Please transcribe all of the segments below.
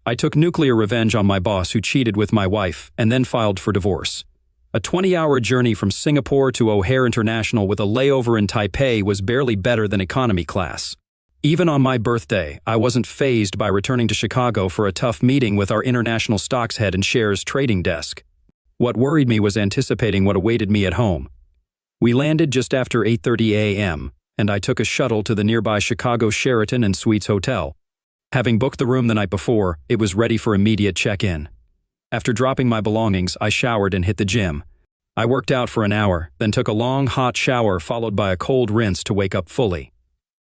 I took nuclear revenge on my boss who cheated with my wife and then filed for divorce. A 20-hour journey from Singapore to O'Hare International with a layover in Taipei was barely better than economy class. Even on my birthday, I wasn't fazed by returning to Chicago for a tough meeting with our international stocks head and shares trading desk. What worried me was anticipating what awaited me at home. We landed just after 8:30 a.m., and I took a shuttle to the nearby Chicago Sheraton and Suites Hotel. Having booked the room the night before, it was ready for immediate check-in. After dropping my belongings, I showered and hit the gym. I worked out for an hour, then took a long, hot shower followed by a cold rinse to wake up fully.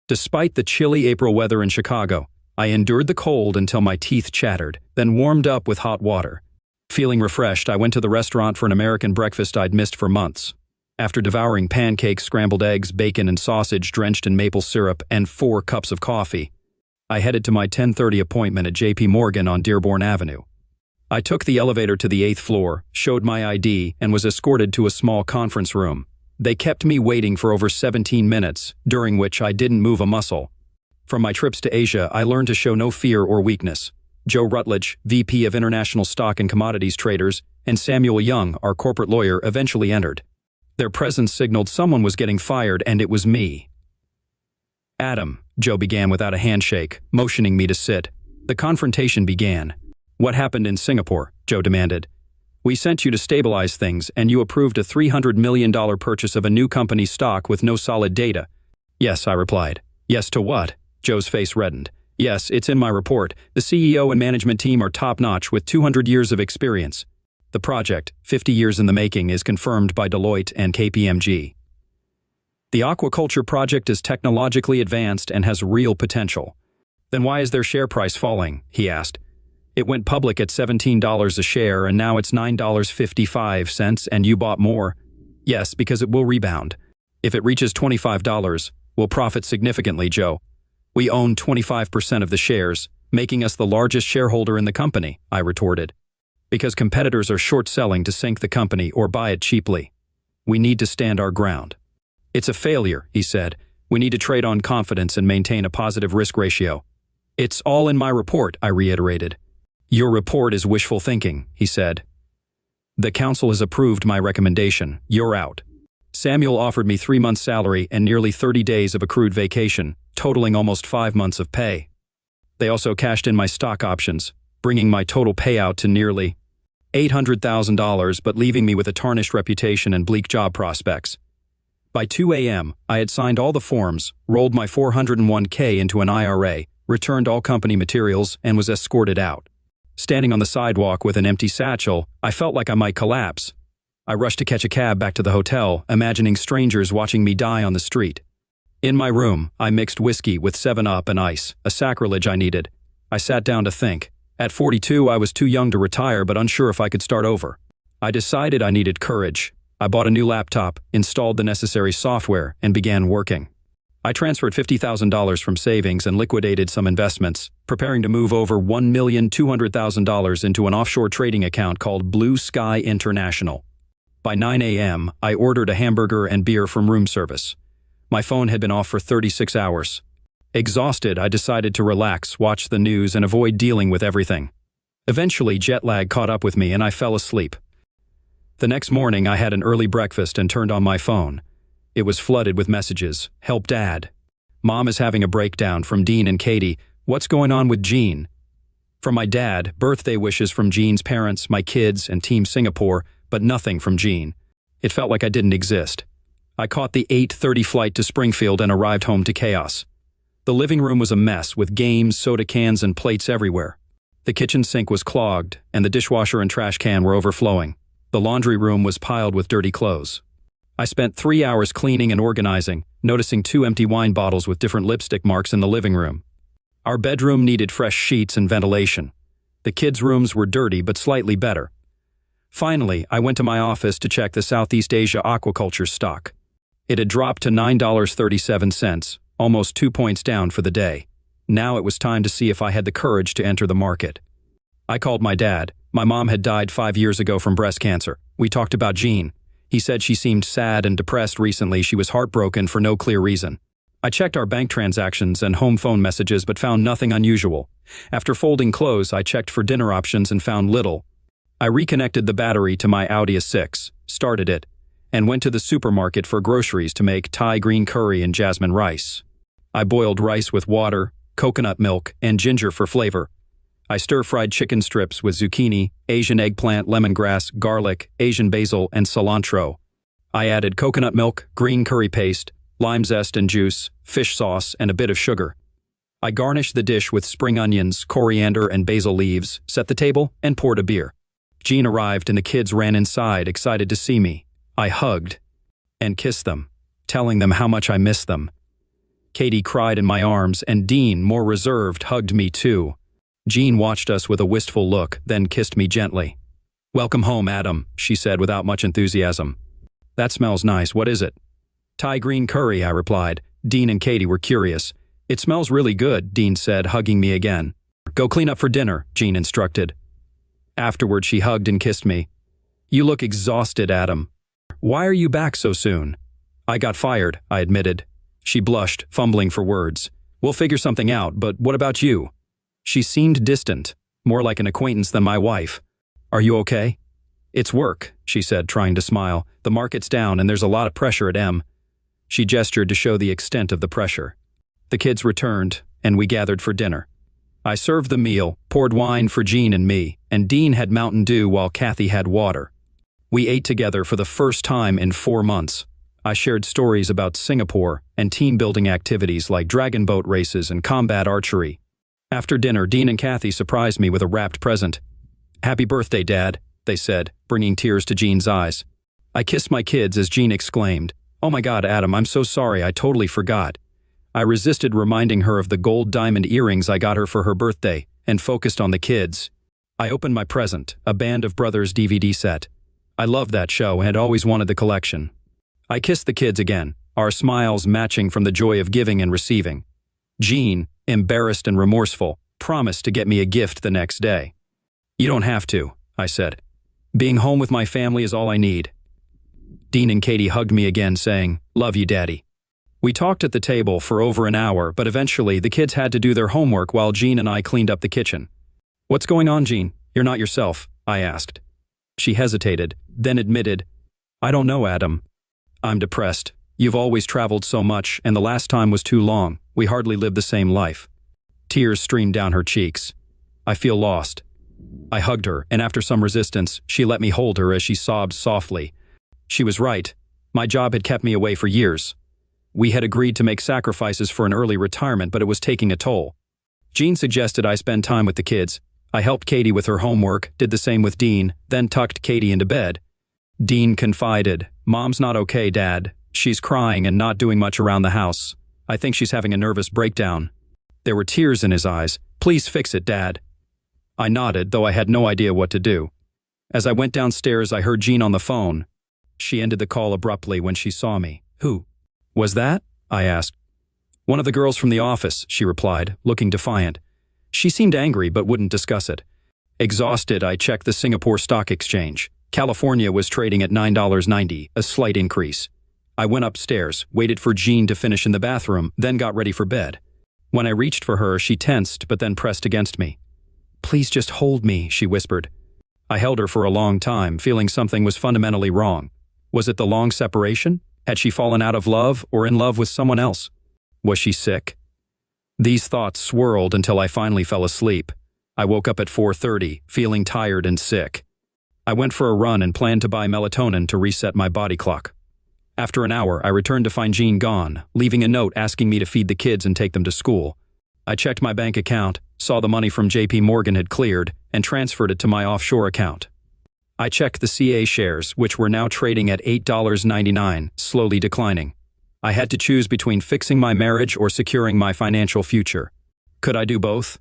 Despite the chilly April weather in Chicago, I endured the cold until my teeth chattered, then warmed up with hot water. Feeling refreshed, I went to the restaurant for an American breakfast I'd missed for months. After devouring pancakes, scrambled eggs, bacon, and sausage drenched in maple syrup, and 4 cups of coffee, I headed to my 10:30 appointment at J.P. Morgan on Dearborn Avenue. I took the elevator to the 8th floor, showed my ID, and was escorted to a small conference room. They kept me waiting for over 17 minutes, during which I didn't move a muscle. From my trips to Asia, I learned to show no fear or weakness. Joe Rutledge, VP of International Stock and Commodities Traders, and Samuel Young, our corporate lawyer, eventually entered. Their presence signaled someone was getting fired, and it was me. "Adam," Joe began without a handshake, motioning me to sit. The confrontation began. "What happened in Singapore?" Joe demanded. "We sent you to stabilize things, and you approved a $300 million purchase of a new company's stock with no solid data." "Yes," I replied. "Yes to what?" Joe's face reddened. "Yes, it's in my report. The CEO and management team are top-notch with 200 years of experience. The project, 50 years in the making, is confirmed by Deloitte and KPMG. The aquaculture project is technologically advanced and has real potential." "Then why is their share price falling?" he asked. "It went public at $17 a share and now it's $9.55 and you bought more." "Yes, because it will rebound. If it reaches $25, we'll profit significantly, Joe. We own 25% of the shares, making us the largest shareholder in the company," I retorted. "Because competitors are short-selling to sink the company or buy it cheaply. We need to stand our ground." "It's a failure," he said. "We need to trade on confidence and maintain a positive risk ratio." "It's all in my report," I reiterated. "Your report is wishful thinking," he said. "The council has approved my recommendation. You're out." Samuel offered me 3 months' salary and nearly 30 days of accrued vacation, totaling almost 5 months of pay. They also cashed in my stock options, bringing my total payout to nearly $800,000, but leaving me with a tarnished reputation and bleak job prospects. By 2 a.m., I had signed all the forms, rolled my 401k into an IRA, returned all company materials, and was escorted out. Standing on the sidewalk with an empty satchel, I felt like I might collapse. I rushed to catch a cab back to the hotel, imagining strangers watching me die on the street. In my room, I mixed whiskey with 7-Up and ice, a sacrilege I needed. I sat down to think. At 42, I was too young to retire but unsure if I could start over. I decided I needed courage. I bought a new laptop, installed the necessary software, and began working. I transferred $50,000 from savings and liquidated some investments, preparing to move over $1,200,000 into an offshore trading account called Blue Sky International. By 9 a.m., I ordered a hamburger and beer from room service. My phone had been off for 36 hours. Exhausted, I decided to relax, watch the news, and avoid dealing with everything. Eventually, jet lag caught up with me and I fell asleep. The next morning, I had an early breakfast and turned on my phone. It was flooded with messages. "Help Dad. Mom is having a breakdown," from Dean and Katie. "What's going on with Jean?" From my dad, birthday wishes from Jean's parents, my kids, and Team Singapore, but nothing from Jean. It felt like I didn't exist. I caught the 8:30 flight to Springfield and arrived home to chaos. The living room was a mess with games, soda cans, and plates everywhere. The kitchen sink was clogged, and the dishwasher and trash can were overflowing. The laundry room was piled with dirty clothes. I spent 3 hours cleaning and organizing, noticing 2 empty wine bottles with different lipstick marks in the living room. Our bedroom needed fresh sheets and ventilation. The kids' rooms were dirty but slightly better. Finally, I went to my office to check the Southeast Asia aquaculture stock. It had dropped to $9.37, almost 2 points down for the day. Now it was time to see if I had the courage to enter the market. I called my dad. My mom had died 5 years ago from breast cancer. We talked about Jean. He said she seemed sad and depressed recently. She was heartbroken for no clear reason. I checked our bank transactions and home phone messages but found nothing unusual. After folding clothes, I checked for dinner options and found little. I reconnected the battery to my Audi A6, started it, and went to the supermarket for groceries to make Thai green curry and jasmine rice. I boiled rice with water, coconut milk, and ginger for flavor. I stir-fried chicken strips with zucchini, Asian eggplant, lemongrass, garlic, Asian basil, and cilantro. I added coconut milk, green curry paste, lime zest and juice, fish sauce, and a bit of sugar. I garnished the dish with spring onions, coriander, and basil leaves, set the table, and poured a beer. Jean arrived and the kids ran inside, excited to see me. I hugged and kissed them, telling them how much I missed them. Katie cried in my arms, and Dean, more reserved, hugged me too. Jean watched us with a wistful look, then kissed me gently. "Welcome home, Adam," she said without much enthusiasm. "That smells nice. What is it?" "Thai green curry," I replied. Dean and Katie were curious. "It smells really good," Dean said, hugging me again. "Go clean up for dinner," Jean instructed. Afterward, she hugged and kissed me. "You look exhausted, Adam. Why are you back so soon?" "I got fired," I admitted. She blushed, fumbling for words. "We'll figure something out, but what about you?" She seemed distant, more like an acquaintance than my wife. "Are you okay?" "It's work," she said, trying to smile. "The market's down and there's a lot of pressure at M." She gestured to show the extent of the pressure. The kids returned, and we gathered for dinner. I served the meal, poured wine for Jean and me, and Dean had Mountain Dew while Kathy had water. We ate together for the first time in 4 months. I shared stories about Singapore and team-building activities like dragon boat races and combat archery. After dinner, Dean and Kathy surprised me with a wrapped present. "Happy birthday, Dad," they said, bringing tears to Jean's eyes. I kissed my kids as Jean exclaimed, "Oh my God, Adam, I'm so sorry, I totally forgot." I resisted reminding her of the gold diamond earrings I got her for her birthday and focused on the kids. I opened my present, a Band of Brothers DVD set. I loved that show and had always wanted the collection. I kissed the kids again, our smiles matching from the joy of giving and receiving. Jean, embarrassed and remorseful, promised to get me a gift the next day. "You don't have to," I said. "Being home with my family is all I need." Dean and Katie hugged me again, saying, "Love you, Daddy." We talked at the table for over an hour, but eventually the kids had to do their homework while Jean and I cleaned up the kitchen. "What's going on, Jean? You're not yourself," I asked. She hesitated, then admitted, "I don't know, Adam. I'm depressed. You've always traveled so much, and the last time was too long. We hardly lived the same life." Tears streamed down her cheeks. "I feel lost." I hugged her, and after some resistance, she let me hold her as she sobbed softly. She was right. My job had kept me away for years. We had agreed to make sacrifices for an early retirement, but it was taking a toll. Jean suggested I spend time with the kids. I helped Katie with her homework, did the same with Dean, then tucked Katie into bed. Dean confided, "Mom's not okay, Dad. She's crying and not doing much around the house. I think she's having a nervous breakdown." There were tears in his eyes. "Please fix it, Dad." I nodded, though I had no idea what to do. As I went downstairs, I heard Jean on the phone. She ended the call abruptly when she saw me. "Who was that?" I asked. "One of the girls from the office," she replied, looking defiant. She seemed angry but wouldn't discuss it. Exhausted, I checked the Singapore Stock Exchange. California was trading at $9.90, a slight increase. I went upstairs, waited for Jean to finish in the bathroom, then got ready for bed. When I reached for her, she tensed but then pressed against me. "Please just hold me," she whispered. I held her for a long time, feeling something was fundamentally wrong. Was it the long separation? Had she fallen out of love or in love with someone else? Was she sick? These thoughts swirled until I finally fell asleep. I woke up at 4:30, feeling tired and sick. I went for a run and planned to buy melatonin to reset my body clock. After an hour, I returned to find Jean gone, leaving a note asking me to feed the kids and take them to school. I checked my bank account, saw the money from JP Morgan had cleared, and transferred it to my offshore account. I checked the CA shares, which were now trading at $8.99, slowly declining. I had to choose between fixing my marriage or securing my financial future. Could I do both?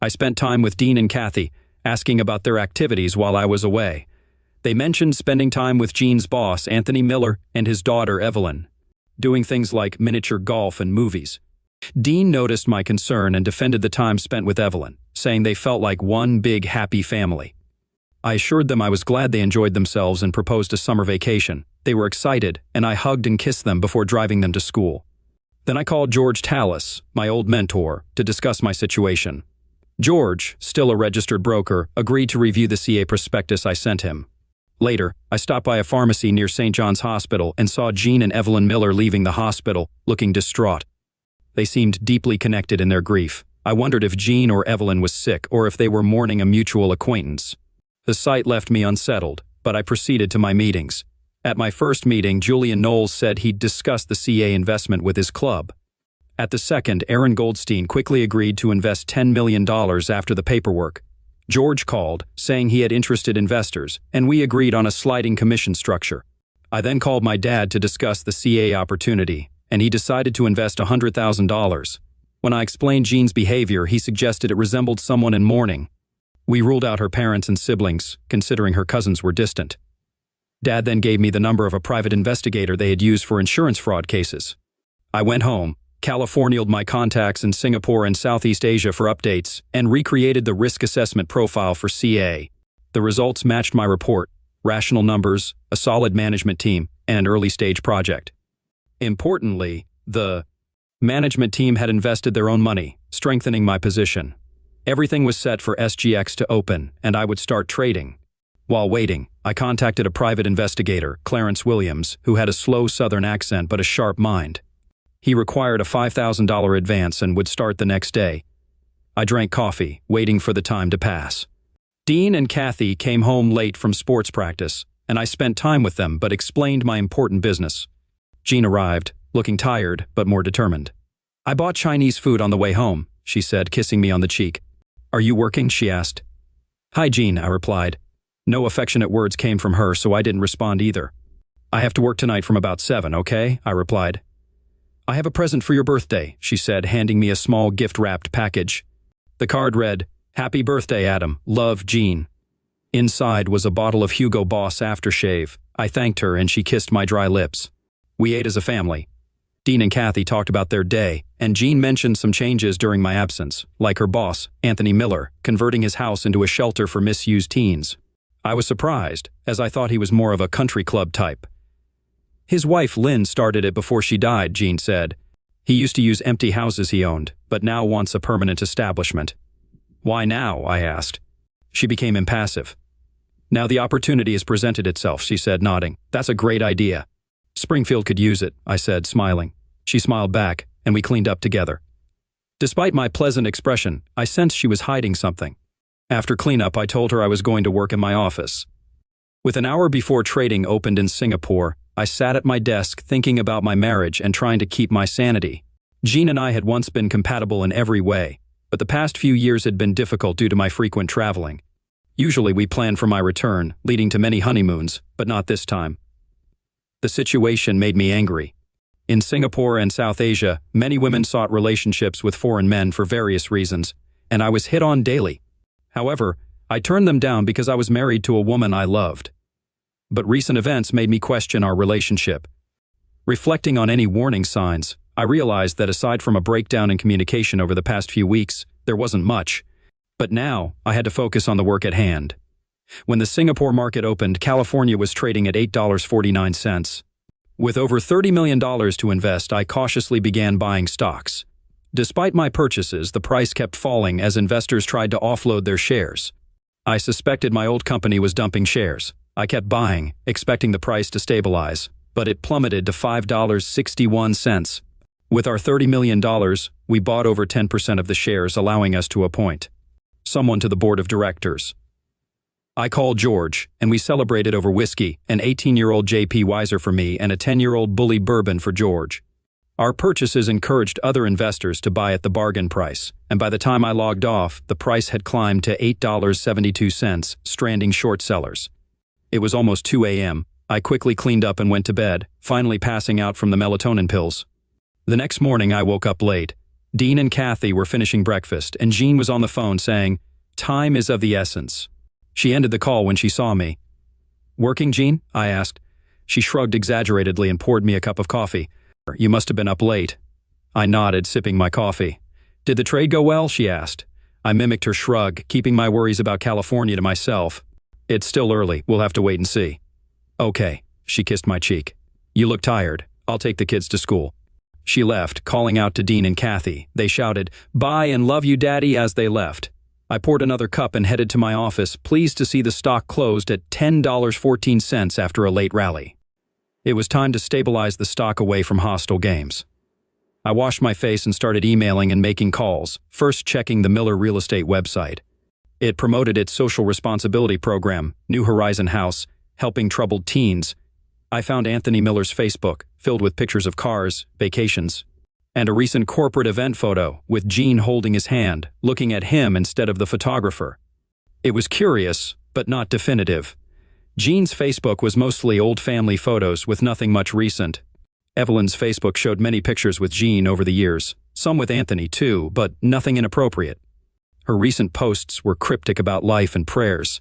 I spent time with Dean and Kathy, asking about their activities while I was away. They mentioned spending time with Jean's boss, Anthony Miller, and his daughter, Evelyn, doing things like miniature golf and movies. Dean noticed my concern and defended the time spent with Evelyn, saying they felt like one big happy family. I assured them I was glad they enjoyed themselves and proposed a summer vacation. They were excited, and I hugged and kissed them before driving them to school. Then I called George Tallis, my old mentor, to discuss my situation. George, still a registered broker, agreed to review the CA prospectus I sent him. Later, I stopped by a pharmacy near St. John's Hospital and saw Jean and Evelyn Miller leaving the hospital, looking distraught. They seemed deeply connected in their grief. I wondered if Jean or Evelyn was sick or if they were mourning a mutual acquaintance. The sight left me unsettled, but I proceeded to my meetings. At my first meeting, Julian Knowles said he'd discuss the CA investment with his club. At the second, Aaron Goldstein quickly agreed to invest $10 million after the paperwork. George called, saying he had interested investors, and we agreed on a sliding commission structure. I then called my dad to discuss the CA opportunity, and he decided to invest $100,000. When I explained Jean's behavior, he suggested it resembled someone in mourning. We ruled out her parents and siblings, considering her cousins were distant. Dad then gave me the number of a private investigator they had used for insurance fraud cases. I went home, California'd my contacts in Singapore and Southeast Asia for updates, and recreated the risk assessment profile for CA. The results matched my report: rational numbers, a solid management team, and an early-stage project. Importantly, the management team had invested their own money, strengthening my position. Everything was set for SGX to open, and I would start trading. While waiting, I contacted a private investigator, Clarence Williams, who had a slow Southern accent but a sharp mind. He required a $5,000 advance and would start the next day. I drank coffee, waiting for the time to pass. Dean and Kathy came home late from sports practice, and I spent time with them but explained my important business. Jean arrived, looking tired but more determined. "I bought Chinese food on the way home," she said, kissing me on the cheek. "Are you working?" she asked. "Hi, Jean," I replied. No affectionate words came from her, so I didn't respond either. "I have to work tonight from about 7, okay?" I replied. "I have a present for your birthday," she said, handing me a small gift-wrapped package. The card read, "Happy birthday, Adam. Love, Jean." Inside was a bottle of Hugo Boss aftershave. I thanked her and she kissed my dry lips. We ate as a family. Dean and Kathy talked about their day, and Jean mentioned some changes during my absence, like her boss, Anthony Miller, converting his house into a shelter for misused teens. I was surprised, as I thought he was more of a country club type. "His wife Lynn started it before she died," Jean said. "He used to use empty houses he owned, but now wants a permanent establishment." "Why now?" I asked. She became impassive. "Now the opportunity has presented itself," she said, nodding. "That's a great idea." "Springfield could use it," I said, smiling. She smiled back, and we cleaned up together. Despite my pleasant expression, I sensed she was hiding something. After cleanup, I told her I was going to work in my office. With an hour before trading opened in Singapore, I sat at my desk thinking about my marriage and trying to keep my sanity. Jean and I had once been compatible in every way, but the past few years had been difficult due to my frequent traveling. Usually we planned for my return, leading to many honeymoons, but not this time. The situation made me angry. In Singapore and South Asia, many women sought relationships with foreign men for various reasons, and I was hit on daily. However, I turned them down because I was married to a woman I loved. But recent events made me question our relationship. Reflecting on any warning signs, I realized that aside from a breakdown in communication over the past few weeks, there wasn't much. But now, I had to focus on the work at hand. When the Singapore market opened, California was trading at $8.49. With over $30 million to invest, I cautiously began buying stocks. Despite my purchases, the price kept falling as investors tried to offload their shares. I suspected my old company was dumping shares. I kept buying, expecting the price to stabilize, but it plummeted to $5.61. With our $30 million, we bought over 10% of the shares, allowing us to appoint someone to the board of directors. I called George, and we celebrated over whiskey, an 18-year-old J.P. Weiser for me and a 10-year-old Bully Bourbon for George. Our purchases encouraged other investors to buy at the bargain price, and by the time I logged off, the price had climbed to $8.72, stranding short sellers. It was almost 2 a.m. I quickly cleaned up and went to bed, finally passing out from the melatonin pills. The next morning, I woke up late. Dean and Kathy were finishing breakfast, and Jean was on the phone saying, "Time is of the essence." She ended the call when she saw me. "Working, Jean?" I asked. She shrugged exaggeratedly and poured me a cup of coffee. "You must have been up late." I nodded, sipping my coffee. "Did the trade go well?" she asked. I mimicked her shrug, keeping my worries about California to myself. "It's still early. We'll have to wait and see." "Okay." She kissed my cheek. "You look tired. I'll take the kids to school." She left, calling out to Dean and Kathy. They shouted, "Bye and love you, Daddy," as they left. I poured another cup and headed to my office, pleased to see the stock closed at $10.14 after a late rally. It was time to stabilize the stock away from hostile games. I washed my face and started emailing and making calls, first checking the Miller Real Estate website. It promoted its social responsibility program, New Horizon House, helping troubled teens. I found Anthony Miller's Facebook, filled with pictures of cars, vacations, and a recent corporate event photo with Gene holding his hand, looking at him instead of the photographer. It was curious, but not definitive. Gene's Facebook was mostly old family photos with nothing much recent. Evelyn's Facebook showed many pictures with Gene over the years, some with Anthony too, but nothing inappropriate. Her recent posts were cryptic about life and prayers.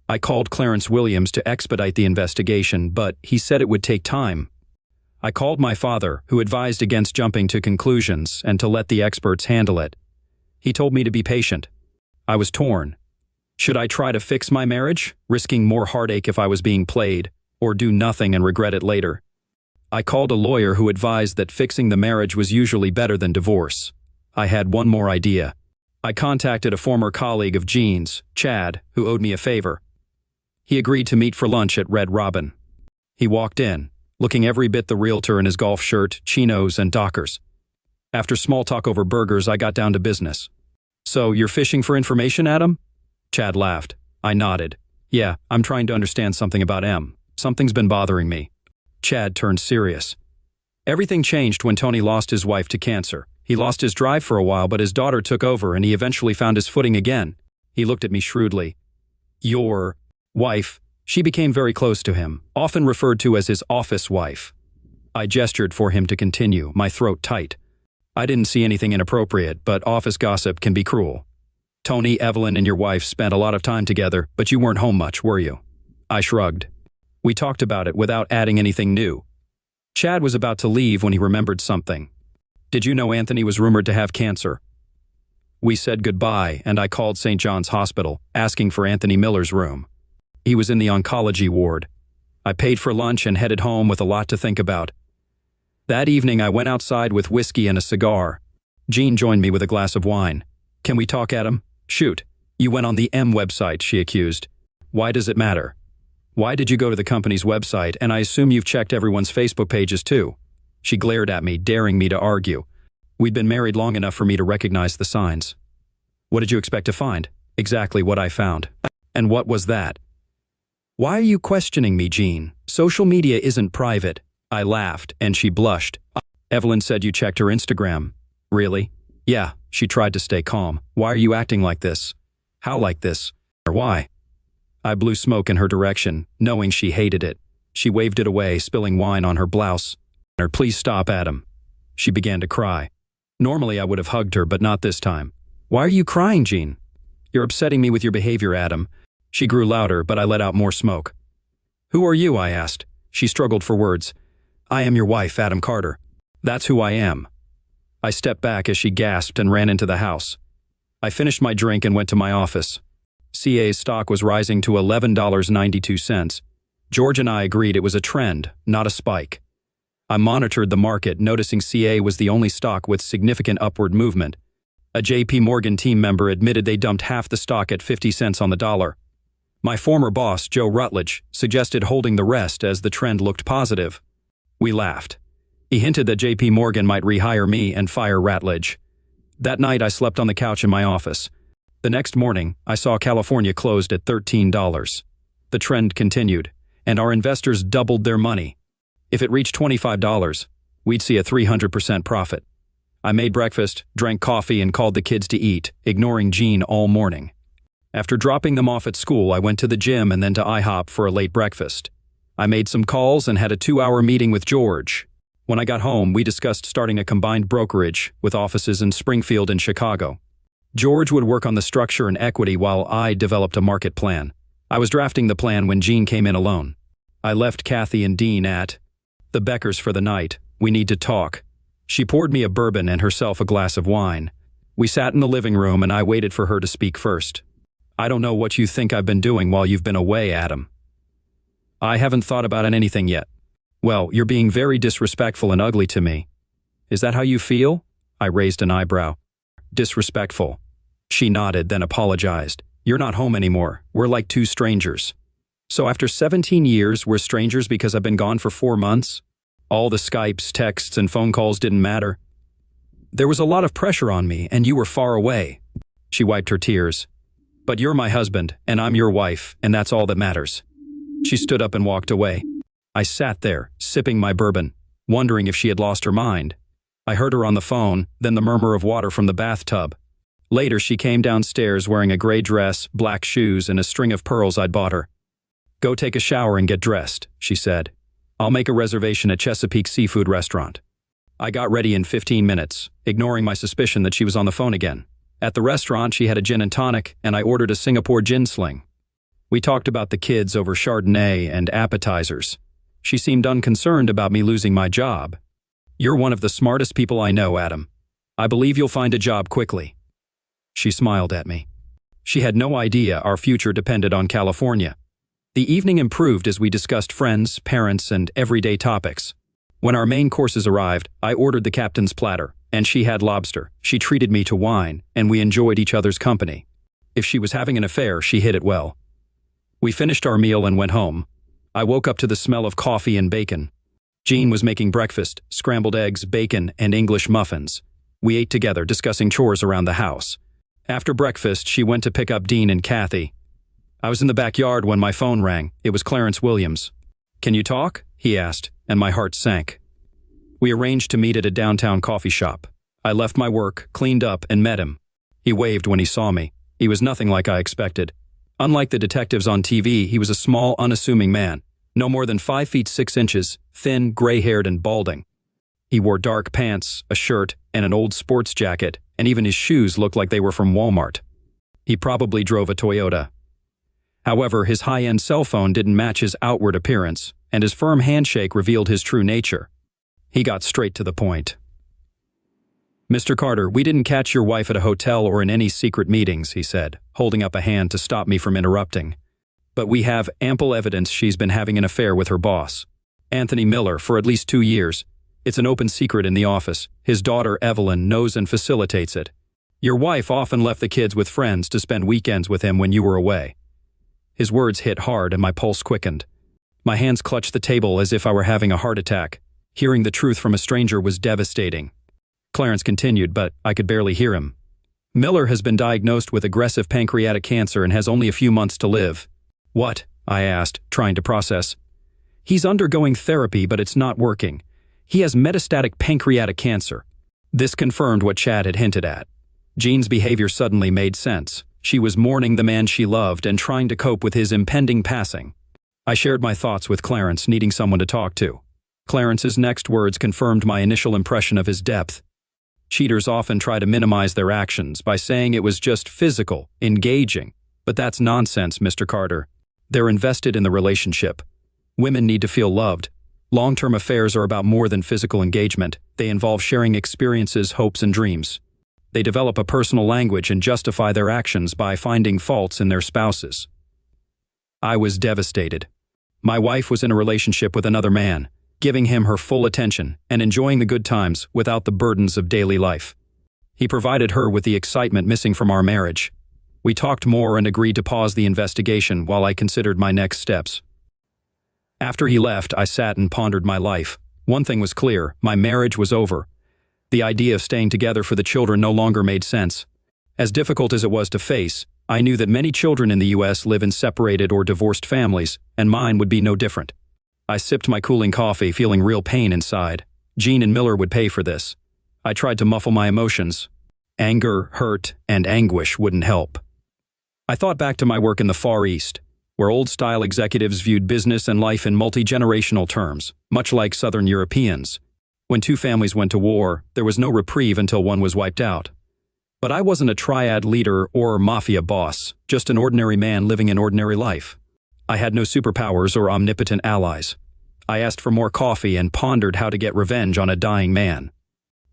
I called Clarence Williams to expedite the investigation, but he said it would take time. I called my father, who advised against jumping to conclusions and to let the experts handle it. He told me to be patient. I was torn. Should I try to fix my marriage, risking more heartache if I was being played, or do nothing and regret it later? I called a lawyer who advised that fixing the marriage was usually better than divorce. I had one more idea. I contacted a former colleague of Gene's, Chad, who owed me a favor. He agreed to meet for lunch at Red Robin. He walked in, looking every bit the realtor in his golf shirt, chinos, and Dockers. After small talk over burgers, I got down to business. "So, you're fishing for information, Adam?" Chad laughed. I nodded. "Yeah, I'm trying to understand something about Em. Something's been bothering me." Chad turned serious. Everything changed when Tony lost his wife to cancer. He lost his drive for a while, but his daughter took over and he eventually found his footing again. He looked at me shrewdly. "Your wife?" She became very close to him, often referred to as his office wife. I gestured for him to continue, my throat tight. I didn't see anything inappropriate, but office gossip can be cruel. "Tony, Evelyn, and your wife spent a lot of time together, but you weren't home much, were you?" I shrugged. We talked about it without adding anything new. Chad was about to leave when he remembered something. "Did you know Anthony was rumored to have cancer?" We said goodbye, and I called St. John's Hospital, asking for Anthony Miller's room. He was in the oncology ward. I paid for lunch and headed home with a lot to think about. That evening, I went outside with whiskey and a cigar. Jean joined me with a glass of wine. "Can we talk, Adam?" "Shoot. You went on the M website," she accused. "Why does it matter? Why did you go to the company's website, and I assume you've checked everyone's Facebook pages too?" She glared at me, daring me to argue. We'd been married long enough for me to recognize the signs. "What did you expect to find?" "Exactly what I found." "And what was that?" "Why are you questioning me, Jean? Social media isn't private." I laughed, and she blushed. "Evelyn said you checked her Instagram." "Really?" "Yeah." She tried to stay calm. "Why are you acting like this?" "How like this? Or why?" I blew smoke in her direction, knowing she hated it. She waved it away, spilling wine on her blouse. "Please stop, Adam." She began to cry. Normally I would have hugged her, but not this time. "Why are you crying, Jean?" "You're upsetting me with your behavior, Adam." She grew louder, but I let out more smoke. "Who are you?" I asked. She struggled for words. "I am your wife, Adam Carter." "That's who I am." I stepped back as she gasped and ran into the house. I finished my drink and went to my office. CA's stock was rising to $11.92. George and I agreed it was a trend, not a spike. I monitored the market, noticing CA was the only stock with significant upward movement. A JP Morgan team member admitted they dumped half the stock at 50 cents on the dollar. My former boss, Joe Rutledge, suggested holding the rest as the trend looked positive. We laughed. He hinted that JP Morgan might rehire me and fire Rutledge. That night I slept on the couch in my office. The next morning, I saw California closed at $13. The trend continued, and our investors doubled their money. If it reached $25, we'd see a 300% profit. I made breakfast, drank coffee, and called the kids to eat, ignoring Jean all morning. After dropping them off at school, I went to the gym and then to IHOP for a late breakfast. I made some calls and had a 2-hour meeting with George. When I got home, we discussed starting a combined brokerage with offices in Springfield and Chicago. George would work on the structure and equity while I developed a market plan. I was drafting the plan when Jean came in alone. I left Kathy and Dean at the Beckers for the night. "We need to talk." She poured me a bourbon and herself a glass of wine. We sat in the living room and I waited for her to speak first. "I don't know what you think I've been doing while you've been away, Adam." "I haven't thought about anything yet." "Well, you're being very disrespectful and ugly to me." Is that how you feel? I raised an eyebrow. Disrespectful. She nodded, then apologized. You're not home anymore. We're like two strangers. So after 17 years, we're strangers because I've been gone for 4 months? All the Skypes, texts, and phone calls didn't matter. There was a lot of pressure on me, and you were far away. She wiped her tears. But you're my husband, and I'm your wife, and that's all that matters. She stood up and walked away. I sat there, sipping my bourbon, wondering if she had lost her mind. I heard her on the phone, then the murmur of water from the bathtub. Later, she came downstairs wearing a gray dress, black shoes, and a string of pearls I'd bought her. Go take a shower and get dressed, she said. I'll make a reservation at Chesapeake Seafood Restaurant. I got ready in 15 minutes, ignoring my suspicion that she was on the phone again. At the restaurant, she had a gin and tonic, and I ordered a Singapore gin sling. We talked about the kids over Chardonnay and appetizers. She seemed unconcerned about me losing my job. You're one of the smartest people I know, Adam. I believe you'll find a job quickly. She smiled at me. She had no idea our future depended on California. The evening improved as we discussed friends, parents, and everyday topics. When our main courses arrived, I ordered the captain's platter, and she had lobster. She treated me to wine, and we enjoyed each other's company. If she was having an affair, she hid it well. We finished our meal and went home. I woke up to the smell of coffee and bacon. Jean was making breakfast, scrambled eggs, bacon, and English muffins. We ate together, discussing chores around the house. After breakfast, she went to pick up Dean and Kathy. I was in the backyard when my phone rang. It was Clarence Williams. Can you talk? He asked, and my heart sank. We arranged to meet at a downtown coffee shop. I left my work, cleaned up, and met him. He waved when he saw me. He was nothing like I expected. Unlike the detectives on TV, he was a small, unassuming man, no more than 5 feet 6 inches, thin, gray-haired, and balding. He wore dark pants, a shirt, and an old sports jacket, and even his shoes looked like they were from Walmart. He probably drove a Toyota. However, his high-end cell phone didn't match his outward appearance, and his firm handshake revealed his true nature. He got straight to the point. Mr. Carter, we didn't catch your wife at a hotel or in any secret meetings, he said, holding up a hand to stop me from interrupting. But we have ample evidence she's been having an affair with her boss, Anthony Miller, for at least 2 years. It's an open secret in the office. His daughter, Evelyn, knows and facilitates it. Your wife often left the kids with friends to spend weekends with him when you were away. His words hit hard and my pulse quickened. My hands clutched the table as if I were having a heart attack. Hearing the truth from a stranger was devastating. Clarence continued, but I could barely hear him. Miller has been diagnosed with aggressive pancreatic cancer and has only a few months to live. What? I asked, trying to process. He's undergoing therapy, but it's not working. He has metastatic pancreatic cancer. This confirmed what Chad had hinted at. Jean's behavior suddenly made sense. She was mourning the man she loved and trying to cope with his impending passing. I shared my thoughts with Clarence, needing someone to talk to. Clarence's next words confirmed my initial impression of his depth. Cheaters often try to minimize their actions by saying it was just physical, engaging. But that's nonsense, Mr. Carter. They're invested in the relationship. Women need to feel loved. Long-term affairs are about more than physical engagement. They involve sharing experiences, hopes, and dreams. They develop a personal language and justify their actions by finding faults in their spouses. I was devastated. My wife was in a relationship with another man, giving him her full attention and enjoying the good times without the burdens of daily life. He provided her with the excitement missing from our marriage. We talked more and agreed to pause the investigation while I considered my next steps. After he left, I sat and pondered my life. One thing was clear: my marriage was over. The idea of staying together for the children no longer made sense. As difficult as it was to face, I knew that many children in the U.S. live in separated or divorced families, and mine would be no different. I sipped my cooling coffee, feeling real pain inside. Jean and Miller would pay for this. I tried to muffle my emotions. Anger, hurt, and anguish wouldn't help. I thought back to my work in the Far East, where old-style executives viewed business and life in multi-generational terms, much like Southern Europeans. When two families went to war, there was no reprieve until one was wiped out. But I wasn't a triad leader or mafia boss, just an ordinary man living an ordinary life. I had no superpowers or omnipotent allies. I asked for more coffee and pondered how to get revenge on a dying man.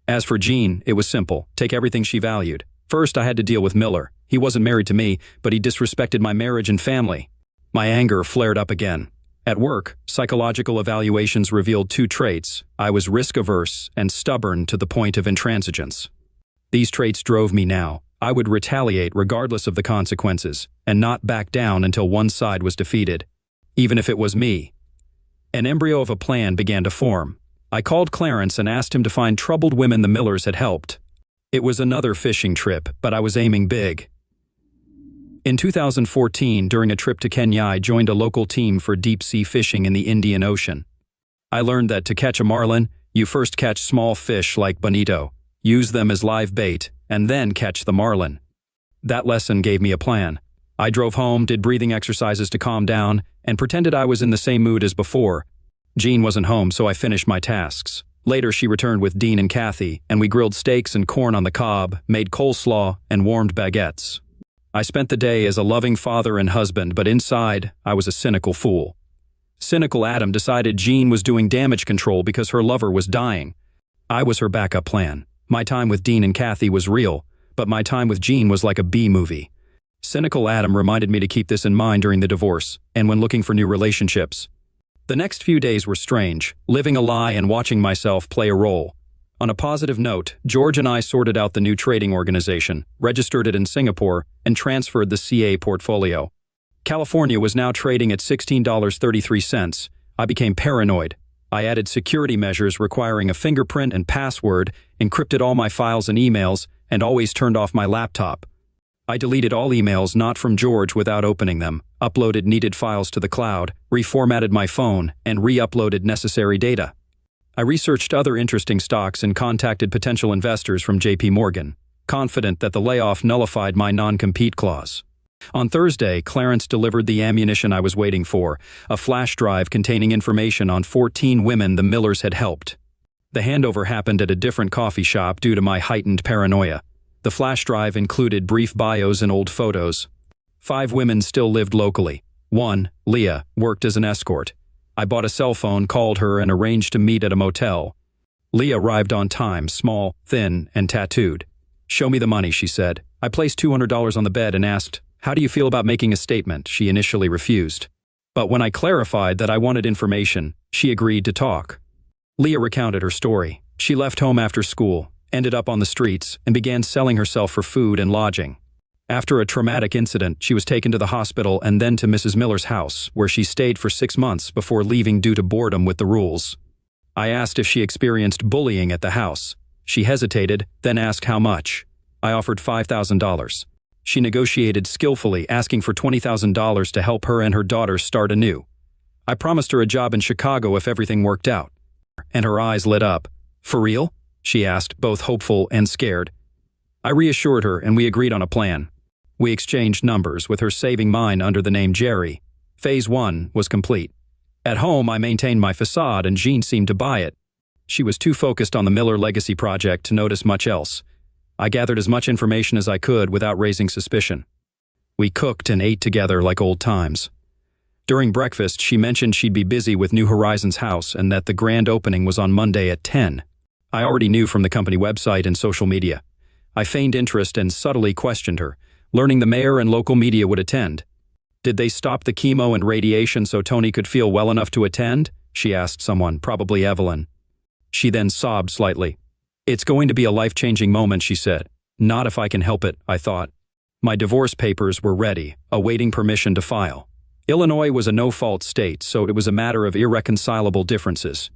As for Jean, it was simple: take everything she valued. First, I had to deal with Miller. He wasn't married to me, but he disrespected my marriage and family. My anger flared up again. At work, psychological evaluations revealed two traits. I was risk-averse and stubborn to the point of intransigence. These traits drove me now. I would retaliate regardless of the consequences, and not back down until one side was defeated, even if it was me. An embryo of a plan began to form. I called Clarence and asked him to find troubled women the Millers had helped. It was another fishing trip, but I was aiming big. In 2014, during a trip to Kenya, I joined a local team for deep-sea fishing in the Indian Ocean. I learned that to catch a marlin, you first catch small fish like bonito, use them as live bait, and then catch the marlin. That lesson gave me a plan. I drove home, did breathing exercises to calm down, and pretended I was in the same mood as before. Jean wasn't home, so I finished my tasks. Later, she returned with Dean and Kathy, and we grilled steaks and corn on the cob, made coleslaw, and warmed baguettes. I spent the day as a loving father and husband, but inside, I was a cynical fool. Cynical Adam decided Jean was doing damage control because her lover was dying. I was her backup plan. My time with Dean and Kathy was real, but my time with Jean was like a B-movie. Cynical Adam reminded me to keep this in mind during the divorce, and when looking for new relationships. The next few days were strange, living a lie and watching myself play a role. On a positive note, George and I sorted out the new trading organization, registered it in Singapore, and transferred the CA portfolio. California was now trading at $16.33. I became paranoid. I added security measures requiring a fingerprint and password, encrypted all my files and emails, and always turned off my laptop. I deleted all emails not from George without opening them, uploaded needed files to the cloud, reformatted my phone, and re-uploaded necessary data. I researched other interesting stocks and contacted potential investors from JP Morgan, confident that the layoff nullified my non-compete clause. On Thursday, Clarence delivered the ammunition I was waiting for, a flash drive containing information on 14 women the Millers had helped. The handover happened at a different coffee shop due to my heightened paranoia. The flash drive included brief bios and old photos. 5 women still lived locally. 1, Leah, worked as an escort. I bought a cell phone, called her, and arranged to meet at a motel. Leah arrived on time, small, thin, and tattooed. "Show me the money," she said. I placed $200 on the bed and asked, "How do you feel about making a statement?" She initially refused. But when I clarified that I wanted information, she agreed to talk. Leah recounted her story. She left home after school, ended up on the streets, and began selling herself for food and lodging. After a traumatic incident, she was taken to the hospital and then to Mrs. Miller's house, where she stayed for 6 months before leaving due to boredom with the rules. I asked if she experienced bullying at the house. She hesitated, then asked how much. I offered $5,000. She negotiated skillfully, asking for $20,000 to help her and her daughter start anew. I promised her a job in Chicago if everything worked out. And her eyes lit up. "For real?" she asked, both hopeful and scared. I reassured her and we agreed on a plan. We exchanged numbers, with her saving mine under the name Jerry. Phase 1 was complete. At home, I maintained my facade and Jean seemed to buy it. She was too focused on the Miller Legacy project to notice much else. I gathered as much information as I could without raising suspicion. We cooked and ate together like old times. During breakfast, she mentioned she'd be busy with New Horizons House and that the grand opening was on Monday at 10. I already knew from the company website and social media. I feigned interest and subtly questioned her, learning the mayor and local media would attend. "Did they stop the chemo and radiation so Tony could feel well enough to attend?" she asked someone, probably Evelyn. She then sobbed slightly. "It's going to be a life-changing moment," she said. "Not if I can help it," I thought. My divorce papers were ready, awaiting permission to file. Illinois was a no-fault state, so it was a matter of irreconcilable differences.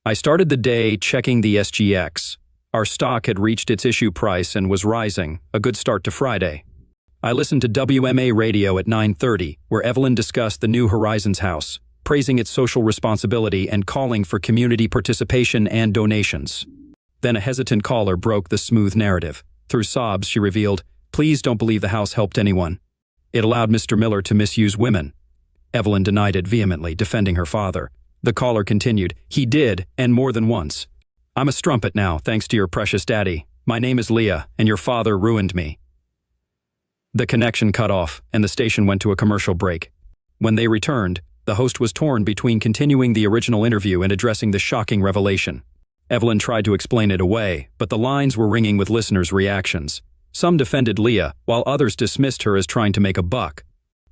I started the day checking the SGX. Our stock had reached its issue price and was rising, a good start to Friday. I listened to WMA radio at 9:30, where Evelyn discussed the New Horizons House, praising its social responsibility and calling for community participation and donations. Then a hesitant caller broke the smooth narrative. Through sobs, she revealed, "Please don't believe the house helped anyone. It allowed Mr. Miller to misuse women." Evelyn denied it vehemently, defending her father. The caller continued, "He did, and more than once. I'm a strumpet now, thanks to your precious daddy. My name is Leah, and your father ruined me." The connection cut off, and the station went to a commercial break. When they returned, the host was torn between continuing the original interview and addressing the shocking revelation. Evelyn tried to explain it away, but the lines were ringing with listeners' reactions. Some defended Leah, while others dismissed her as trying to make a buck.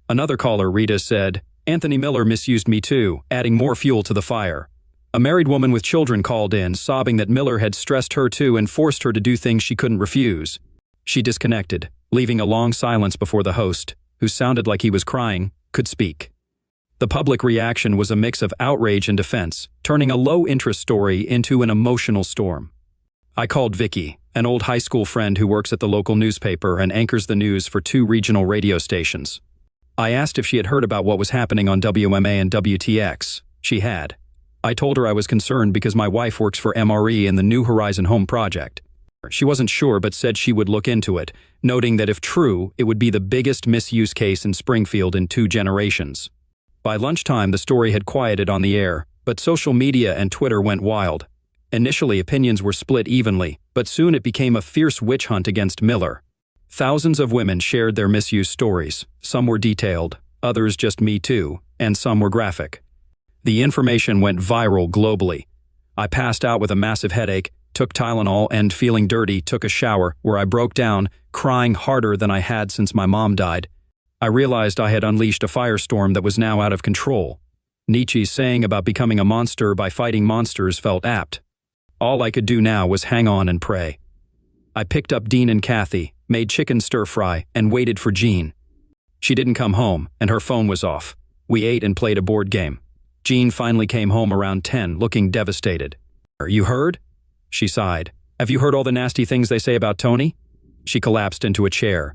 Another caller, Rita, said, Anthony Miller misused me too, adding more fuel to the fire. A married woman with children called in, sobbing that Miller had stressed her too and forced her to do things she couldn't refuse. She disconnected, leaving a long silence before the host, who sounded like he was crying, could speak. The public reaction was a mix of outrage and defense, turning a low-interest story into an emotional storm. I called Vicky, an old high school friend who works at the local newspaper and anchors the news for 2 regional radio stations. I asked if she had heard about what was happening on WMA and WTX. She had. I told her I was concerned because my wife works for MRE in the New Horizon Home project. She wasn't sure but said she would look into it, noting that if true, it would be the biggest misuse case in Springfield in 2 generations. By lunchtime, the story had quieted on the air, but social media and Twitter went wild. Initially, opinions were split evenly, but soon it became a fierce witch hunt against Miller. Thousands of women shared their misuse stories. Some were detailed, others just Me Too, and some were graphic. The information went viral globally. I passed out with a massive headache, took Tylenol, and feeling dirty, took a shower where I broke down, crying harder than I had since my mom died. I realized I had unleashed a firestorm that was now out of control. Nietzsche's saying about becoming a monster by fighting monsters felt apt. All I could do now was hang on and pray. I picked up Dean and Kathy, made chicken stir-fry, and waited for Jean. She didn't come home, and her phone was off. We ate and played a board game. Jean finally came home around 10, looking devastated. "You heard?" She sighed. "Have you heard all the nasty things they say about Tony?" She collapsed into a chair.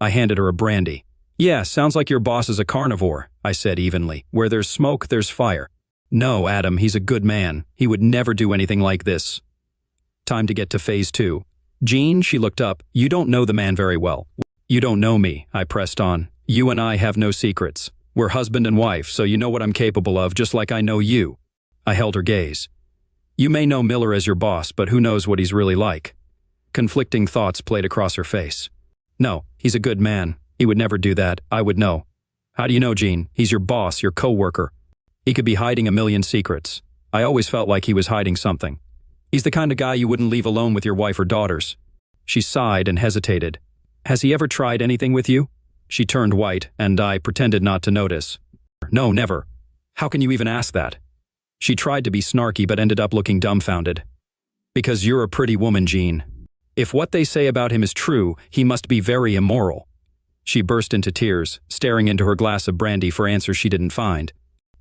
I handed her a brandy. "Yeah, sounds like your boss is a carnivore," I said evenly. "Where there's smoke, there's fire." "No, Adam, he's a good man. He would never do anything like this." Time to get to phase 2. "Jean," she looked up, "you don't know the man very well." "You don't know me," I pressed on. "You and I have no secrets. We're husband and wife, so you know what I'm capable of, just like I know you." I held her gaze. "You may know Miller as your boss, but who knows what he's really like?" Conflicting thoughts played across her face. "No, he's a good man. He would never do that. I would know." "How do you know, Jean? He's your boss, your co-worker. He could be hiding a million secrets. I always felt like he was hiding something. He's the kind of guy you wouldn't leave alone with your wife or daughters." She sighed and hesitated. "Has he ever tried anything with you?" She turned white, and I pretended not to notice. "No, never." "How can you even ask that?" She tried to be snarky but ended up looking dumbfounded. "Because you're a pretty woman, Jean. If what they say about him is true, he must be very immoral." She burst into tears, staring into her glass of brandy for answers she didn't find.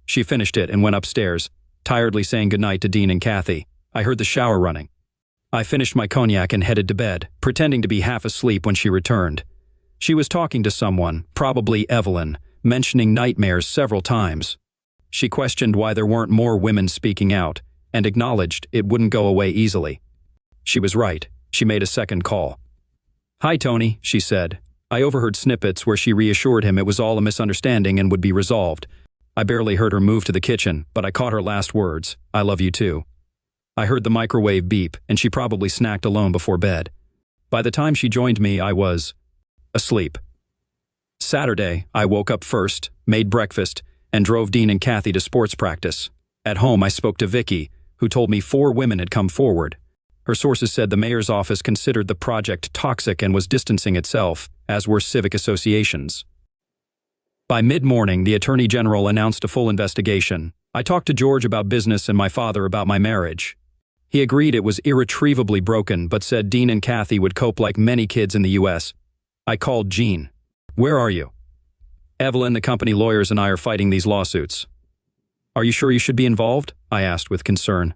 She finished it and went upstairs, tiredly saying goodnight to Dean and Kathy. I heard the shower running. I finished my cognac and headed to bed, pretending to be half asleep when she returned. She was talking to someone, probably Evelyn, mentioning nightmares several times. She questioned why there weren't more women speaking out, and acknowledged it wouldn't go away easily. She was right. She made a second call. "Hi, Tony," she said. I overheard snippets where she reassured him it was all a misunderstanding and would be resolved. I barely heard her move to the kitchen, but I caught her last words, "I love you too." I heard the microwave beep, and she probably snacked alone before bed. By the time she joined me, I was asleep. Saturday, I woke up first, made breakfast, and drove Dean and Kathy to sports practice. At home, I spoke to Vicky, who told me 4 women had come forward. Her sources said the mayor's office considered the project toxic and was distancing itself, as were civic associations. By mid-morning, the Attorney General announced a full investigation. I talked to George about business and my father about my marriage. He agreed it was irretrievably broken, but said Dean and Kathy would cope like many kids in the U.S. I called Jean. "Where are you?" "Evelyn, the company lawyers, and I are fighting these lawsuits." "Are you sure you should be involved?" I asked with concern.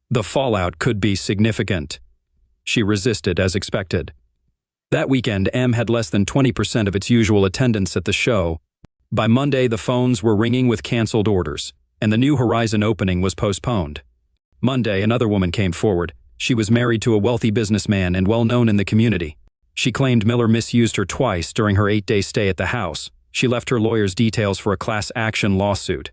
"The fallout could be significant." She resisted as expected. That weekend, M had less than 20% of its usual attendance at the show. By Monday, the phones were ringing with canceled orders, and the New Horizon opening was postponed. Monday, another woman came forward. She was married to a wealthy businessman and well-known in the community. She claimed Miller misused her twice during her 8-day stay at the house. She left her lawyer's details for a class action lawsuit.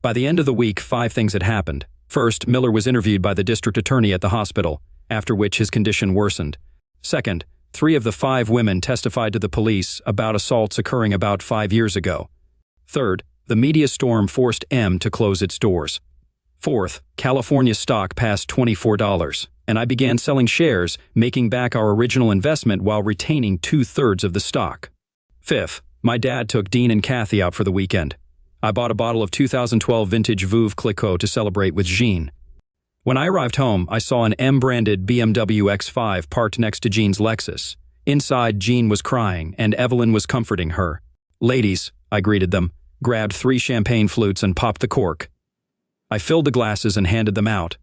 By the end of the week, 5 things had happened. First, Miller was interviewed by the district attorney at the hospital, after which his condition worsened. Second, 3 of the 5 women testified to the police about assaults occurring about 5 years ago. Third, the media storm forced M to close its doors. Fourth, California stock passed $24, and I began selling shares, making back our original investment while retaining 2/3 of the stock. Fifth, my dad took Dean and Kathy out for the weekend. I bought a bottle of 2012 vintage Veuve Clicquot to celebrate with Jean. When I arrived home, I saw an M-branded BMW X5 parked next to Jean's Lexus. Inside, Jean was crying, and Evelyn was comforting her. "Ladies," I greeted them, grabbed 3 champagne flutes and popped the cork. I filled the glasses and handed them out.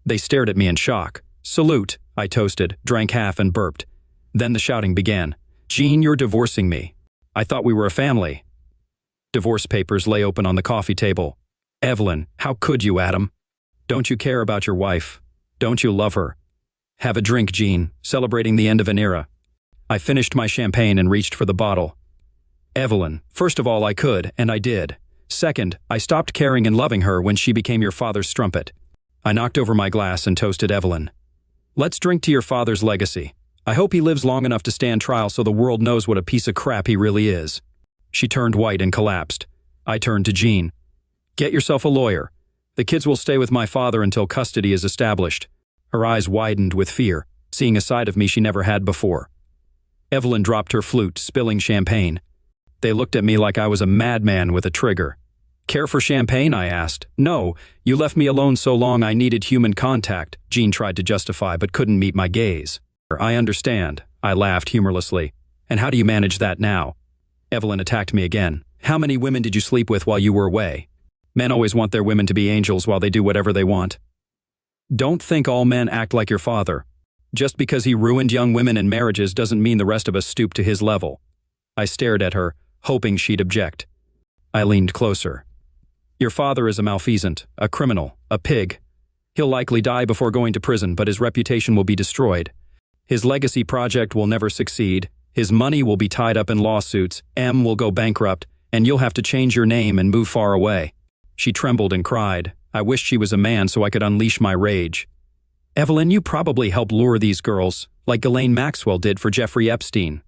They stared at me in shock. "Salute," I toasted, drank half and burped. Then the shouting began. "Jean, you're divorcing me. I thought we were a family." Divorce papers lay open on the coffee table. "Evelyn, how could you, Adam? Don't you care about your wife? Don't you love her? Have a drink, Jean, celebrating the end of an era." I finished my champagne and reached for the bottle. "Evelyn, first of all, I could, and I did. Second, I stopped caring and loving her when she became your father's strumpet." I knocked over my glass and toasted Evelyn. "Let's drink to your father's legacy. I hope he lives long enough to stand trial so the world knows what a piece of crap he really is." She turned white and collapsed. I turned to Jean. "Get yourself a lawyer. The kids will stay with my father until custody is established." Her eyes widened with fear, seeing a side of me she never had before. Evelyn dropped her flute, spilling champagne. They looked at me like I was a madman with a trigger. "Care for champagne?" I asked. "No, you left me alone so long I needed human contact," Jean tried to justify but couldn't meet my gaze. "I understand," I laughed humorlessly. "And how do you manage that now?" Evelyn attacked me again. "How many women did you sleep with while you were away? Men always want their women to be angels while they do whatever they want. Don't think all men act like your father. Just because he ruined young women and marriages doesn't mean the rest of us stoop to his level." I stared at her, hoping she'd object. I leaned closer. "Your father is a malfeasant, a criminal, a pig. He'll likely die before going to prison, but his reputation will be destroyed. His legacy project will never succeed. His money will be tied up in lawsuits, M will go bankrupt, and you'll have to change your name and move far away." She trembled and cried. I wished she was a man so I could unleash my rage. "Evelyn, you probably helped lure these girls, like Ghislaine Maxwell did for Jeffrey Epstein."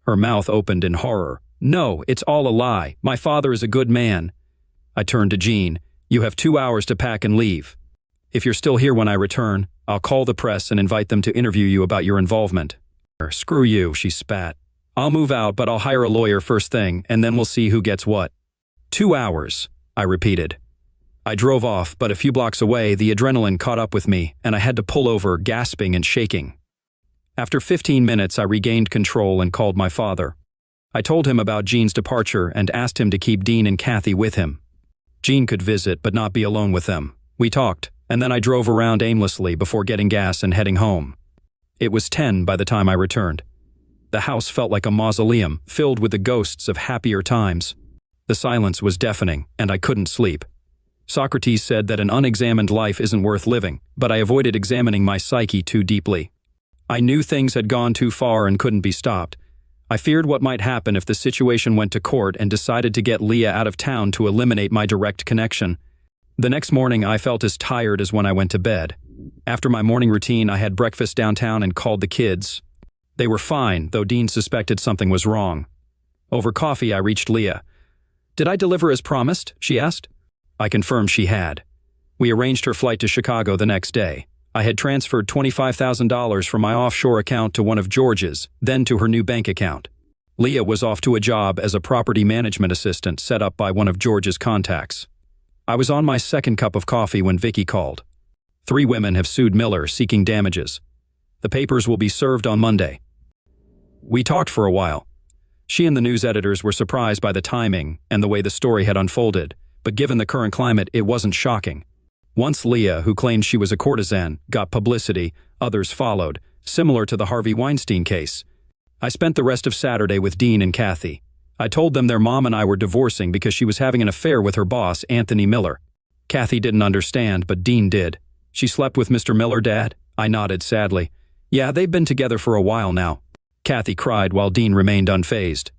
Her mouth opened in horror. "No, it's all a lie. My father is a good man." I turned to Jean. "You have 2 hours to pack and leave. If you're still here when I return, I'll call the press and invite them to interview you about your involvement." "Screw you," she spat. "I'll move out, but I'll hire a lawyer first thing, and then we'll see who gets what." 2 hours, I repeated. I drove off, but a few blocks away, the adrenaline caught up with me, and I had to pull over, gasping and shaking. After 15 minutes, I regained control and called my father. I told him about Jean's departure and asked him to keep Dean and Kathy with him. Jean could visit, but not be alone with them. We talked, and then I drove around aimlessly before getting gas and heading home. It was 10 by the time I returned. The house felt like a mausoleum, filled with the ghosts of happier times. The silence was deafening, and I couldn't sleep. Socrates said that an unexamined life isn't worth living, but I avoided examining my psyche too deeply. I knew things had gone too far and couldn't be stopped. I feared what might happen if the situation went to court and decided to get Leah out of town to eliminate my direct connection. The next morning, I felt as tired as when I went to bed. After my morning routine, I had breakfast downtown and called the kids. They were fine, though Dean suspected something was wrong. Over coffee, I reached Leah. "Did I deliver as promised?" she asked. I confirmed she had. We arranged her flight to Chicago the next day. I had transferred $25,000 from my offshore account to one of George's, then to her new bank account. Leah was off to a job as a property management assistant set up by one of George's contacts. I was on my second cup of coffee when Vicky called. 3 women have sued Miller, seeking damages. The papers will be served on Monday. We talked for a while. She and the news editors were surprised by the timing and the way the story had unfolded, but given the current climate, it wasn't shocking. Once Leah, who claimed she was a courtesan, got publicity, others followed, similar to the Harvey Weinstein case. I spent the rest of Saturday with Dean and Kathy. I told them their mom and I were divorcing because she was having an affair with her boss, Anthony Miller. Kathy didn't understand, but Dean did. "She slept with Mr. Miller, Dad?" I nodded sadly. "Yeah, they've been together for a while now." Kathy cried while Dean remained unfazed.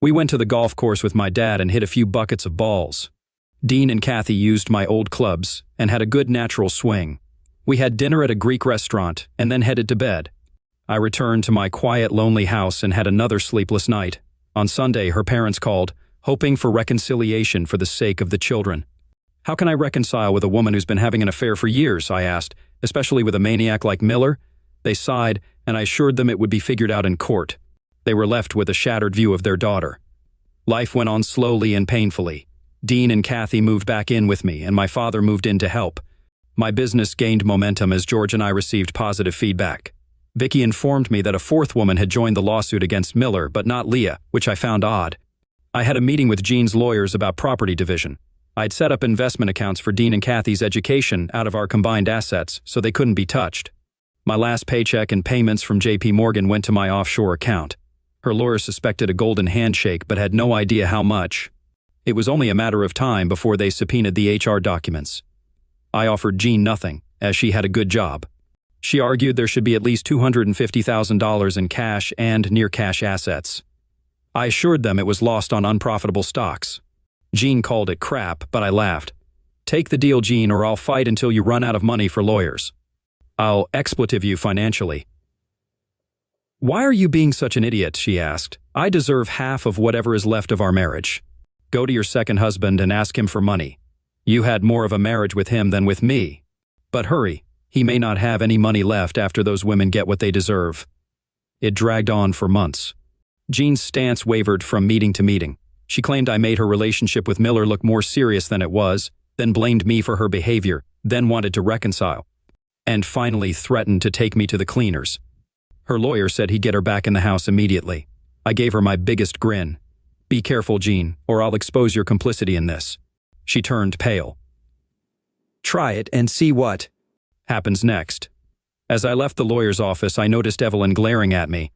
We went to the golf course with my dad and hit a few buckets of balls. Dean and Kathy used my old clubs and had a good natural swing. We had dinner at a Greek restaurant and then headed to bed. I returned to my quiet, lonely house and had another sleepless night. On Sunday, her parents called, hoping for reconciliation for the sake of the children. "How can I reconcile with a woman who's been having an affair for years?" I asked, "especially with a maniac like Miller?" They sighed, and I assured them it would be figured out in court. They were left with a shattered view of their daughter. Life went on slowly and painfully. Dean and Kathy moved back in with me, and my father moved in to help. My business gained momentum as George and I received positive feedback. Vicky informed me that a fourth woman had joined the lawsuit against Miller, but not Leah, which I found odd. I had a meeting with Jean's lawyers about property division. I'd set up investment accounts for Dean and Kathy's education out of our combined assets, so they couldn't be touched. My last paycheck and payments from JP Morgan went to my offshore account. Her lawyer suspected a golden handshake but had no idea how much. It was only a matter of time before they subpoenaed the HR documents. I offered Jean nothing, as she had a good job. She argued there should be at least $250,000 in cash and near-cash assets. I assured them it was lost on unprofitable stocks. Jean called it crap, but I laughed. Take the deal, Jean, or I'll fight until you run out of money for lawyers. I'll expletive you financially. Why are you being such an idiot, she asked. I deserve half of whatever is left of our marriage. Go to your second husband and ask him for money. You had more of a marriage with him than with me. But hurry, he may not have any money left after those women get what they deserve. It dragged on for months. Jean's stance wavered from meeting to meeting. She claimed I made her relationship with Miller look more serious than it was, then blamed me for her behavior, then wanted to reconcile, and finally threatened to take me to the cleaners. Her lawyer said he'd get her back in the house immediately. I gave her my biggest grin. Be careful, Jean, or I'll expose your complicity in this. She turned pale. Try it and see what happens next. As I left the lawyer's office, I noticed Evelyn glaring at me.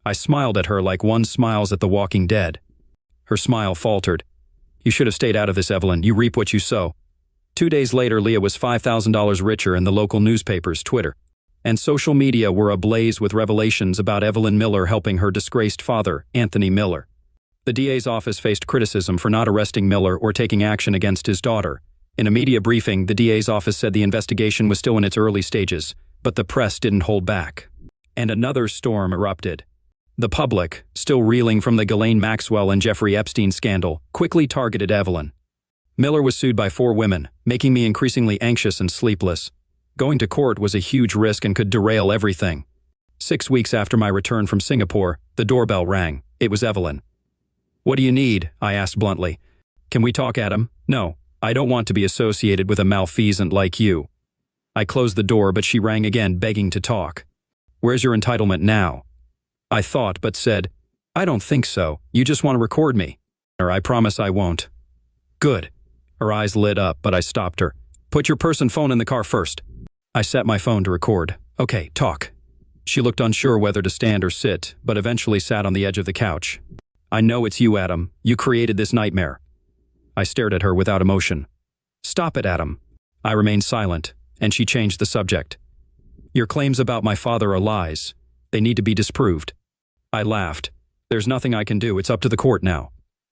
I smiled at her like one smiles at the walking dead. Her smile faltered. You should have stayed out of this, Evelyn. You reap what you sow. 2 days later, Leah was $5,000 richer, and the local newspapers, Twitter, and social media were ablaze with revelations about Evelyn Miller helping her disgraced father, Anthony Miller. The DA's office faced criticism for not arresting Miller or taking action against his daughter. In a media briefing, the DA's office said the investigation was still in its early stages, but the press didn't hold back. And another storm erupted. The public, still reeling from the Ghislaine Maxwell and Jeffrey Epstein scandal, quickly targeted Evelyn. Miller was sued by 4 women, making me increasingly anxious and sleepless. Going to court was a huge risk and could derail everything. 6 weeks after my return from Singapore, the doorbell rang. It was Evelyn. What do you need? I asked bluntly. Can we talk, Adam? No, I don't want to be associated with a malfeasant like you. I closed the door, but she rang again, begging to talk. Where's your entitlement now? I thought, but said, I don't think so. You just want to record me. Or I promise I won't. Good. Her eyes lit up, but I stopped her. Put your purse and phone in the car first. I set my phone to record. Okay, talk. She looked unsure whether to stand or sit, but eventually sat on the edge of the couch. I know it's you, Adam. You created this nightmare. I stared at her without emotion. Stop it, Adam. I remained silent, and she changed the subject. Your claims about my father are lies. They need to be disproved. I laughed. There's nothing I can do. It's up to the court now.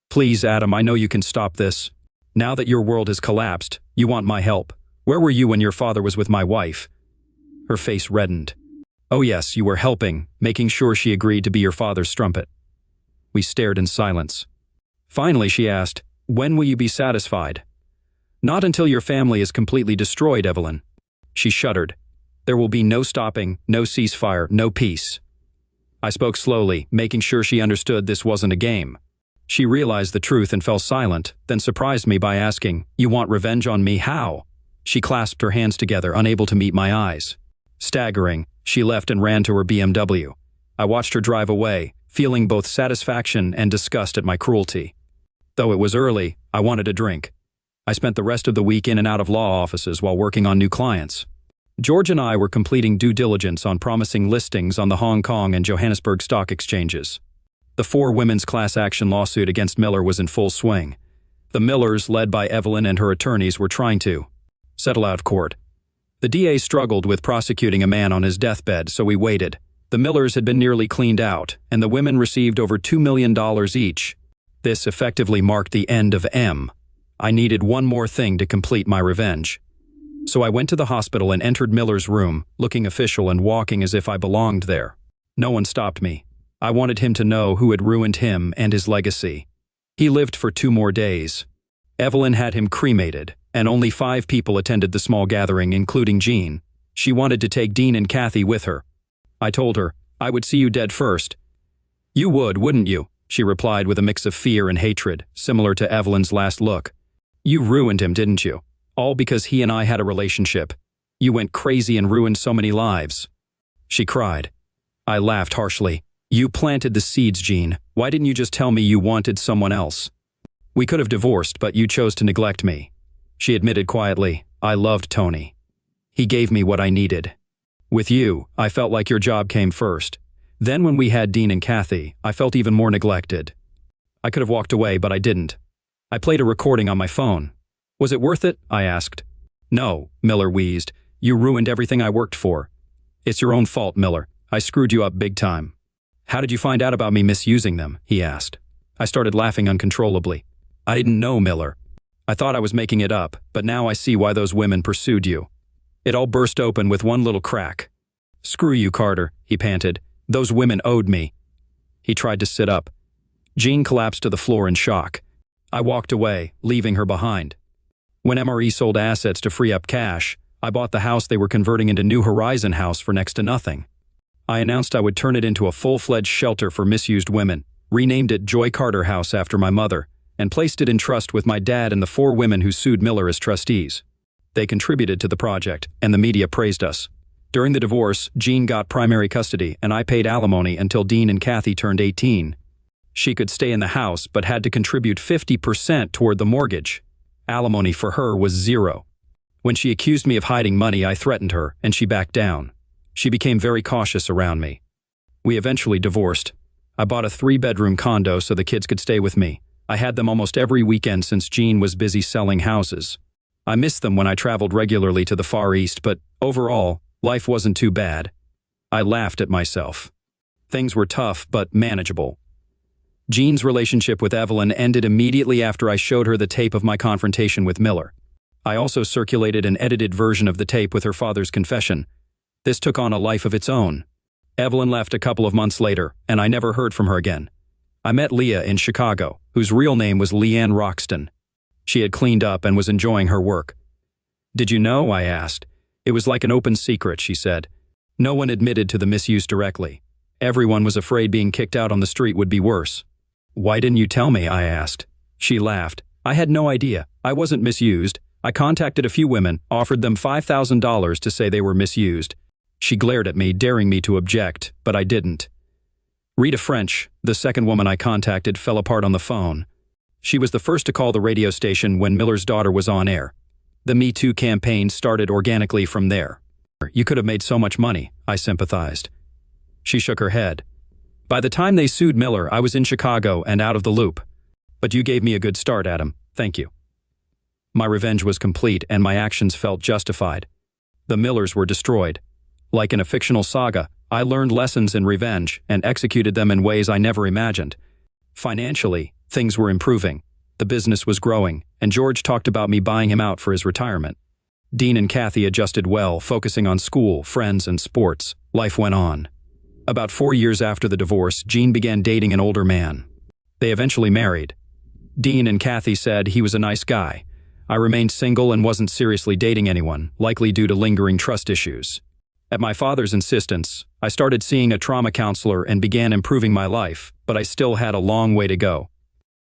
Please, Adam, I know you can stop this. Now that your world has collapsed, you want my help. Where were you when your father was with my wife? Her face reddened. Oh yes, you were helping, making sure she agreed to be your father's strumpet. We stared in silence. Finally, she asked, when will you be satisfied? Not until your family is completely destroyed, Evelyn. She shuddered. There will be no stopping, no ceasefire, no peace. I spoke slowly, making sure she understood this wasn't a game. She realized the truth and fell silent, then surprised me by asking, You want revenge on me? How? She clasped her hands together, unable to meet my eyes. Staggering, she left and ran to her BMW. I watched her drive away, feeling both satisfaction and disgust at my cruelty. Though it was early, I wanted a drink. I spent the rest of the week in and out of law offices while working on new clients. George and I were completing due diligence on promising listings on the Hong Kong and Johannesburg stock exchanges. The 4 women's class action lawsuit against Miller was in full swing. The Millers, led by Evelyn and her attorneys, were trying to settle out of court. The DA struggled with prosecuting a man on his deathbed, so we waited. The Millers had been nearly cleaned out, and the women received over $2 million each. This effectively marked the end of M. I needed one more thing to complete my revenge. So I went to the hospital and entered Miller's room, looking official and walking as if I belonged there. No one stopped me. I wanted him to know who had ruined him and his legacy. He lived for 2 more days. Evelyn had him cremated, and only 5 people attended the small gathering, including Jean. She wanted to take Dean and Kathy with her. I told her, I would see you dead first. You would, wouldn't you? She replied with a mix of fear and hatred, similar to Evelyn's last look. You ruined him, didn't you? All because he and I had a relationship. You went crazy and ruined so many lives." She cried. I laughed harshly. "You planted the seeds, Jean. Why didn't you just tell me you wanted someone else? We could have divorced, but you chose to neglect me." She admitted quietly, "I loved Tony. He gave me what I needed. With you, I felt like your job came first. Then when we had Dean and Kathy, I felt even more neglected. I could have walked away, but I didn't. I played a recording on my phone. Was it worth it?" I asked. "No," Miller wheezed. "You ruined everything I worked for." "It's your own fault, Miller. I screwed you up big time." "How did you find out about me misusing them?" he asked. I started laughing uncontrollably. "I didn't know, Miller. I thought I was making it up, but now I see why those women pursued you. It all burst open with one little crack." "Screw you, Carter," he panted. "Those women owed me." He tried to sit up. Jean collapsed to the floor in shock. I walked away, leaving her behind. When MRE sold assets to free up cash, I bought the house they were converting into New Horizon House for next to nothing. I announced I would turn it into a full-fledged shelter for misused women, renamed it Joy Carter House after my mother, and placed it in trust with my dad and the 4 women who sued Miller as trustees. They contributed to the project, and the media praised us. During the divorce, Jean got primary custody, and I paid alimony until Dean and Kathy turned 18. She could stay in the house, but had to contribute 50% toward the mortgage. Alimony for her was 0. When she accused me of hiding money, I threatened her, and she backed down. She became very cautious around me. We eventually divorced. I bought a 3-bedroom condo so the kids could stay with me. I had them almost every weekend since Jean was busy selling houses. I missed them when I traveled regularly to the Far East, but overall, life wasn't too bad. I laughed at myself. Things were tough, but manageable. Jean's relationship with Evelyn ended immediately after I showed her the tape of my confrontation with Miller. I also circulated an edited version of the tape with her father's confession. This took on a life of its own. Evelyn left a couple of months later, and I never heard from her again. I met Leah in Chicago, whose real name was Leanne Roxton. She had cleaned up and was enjoying her work. "Did you know?" I asked. "It was like an open secret," she said. "No one admitted to the misuse directly. Everyone was afraid being kicked out on the street would be worse." "Why didn't you tell me?" I asked. She laughed. "I had no idea. I wasn't misused. I contacted a few women, offered them $5,000 to say they were misused." She glared at me, daring me to object, but I didn't. Rita French, the second woman I contacted, fell apart on the phone. She was the first to call the radio station when Miller's daughter was on air. The Me Too campaign started organically from there. "You could have made so much money," I sympathized. She shook her head. "By the time they sued Miller, I was in Chicago and out of the loop. But you gave me a good start, Adam. Thank you." My revenge was complete, and my actions felt justified. The Millers were destroyed. Like in a fictional saga, I learned lessons in revenge and executed them in ways I never imagined. Financially, things were improving. The business was growing, and George talked about me buying him out for his retirement. Dean and Kathy adjusted well, focusing on school, friends, and sports. Life went on. About 4 years after the divorce, Jean began dating an older man. They eventually married. Dean and Kathy said he was a nice guy. I remained single and wasn't seriously dating anyone, likely due to lingering trust issues. At my father's insistence, I started seeing a trauma counselor and began improving my life, but I still had a long way to go.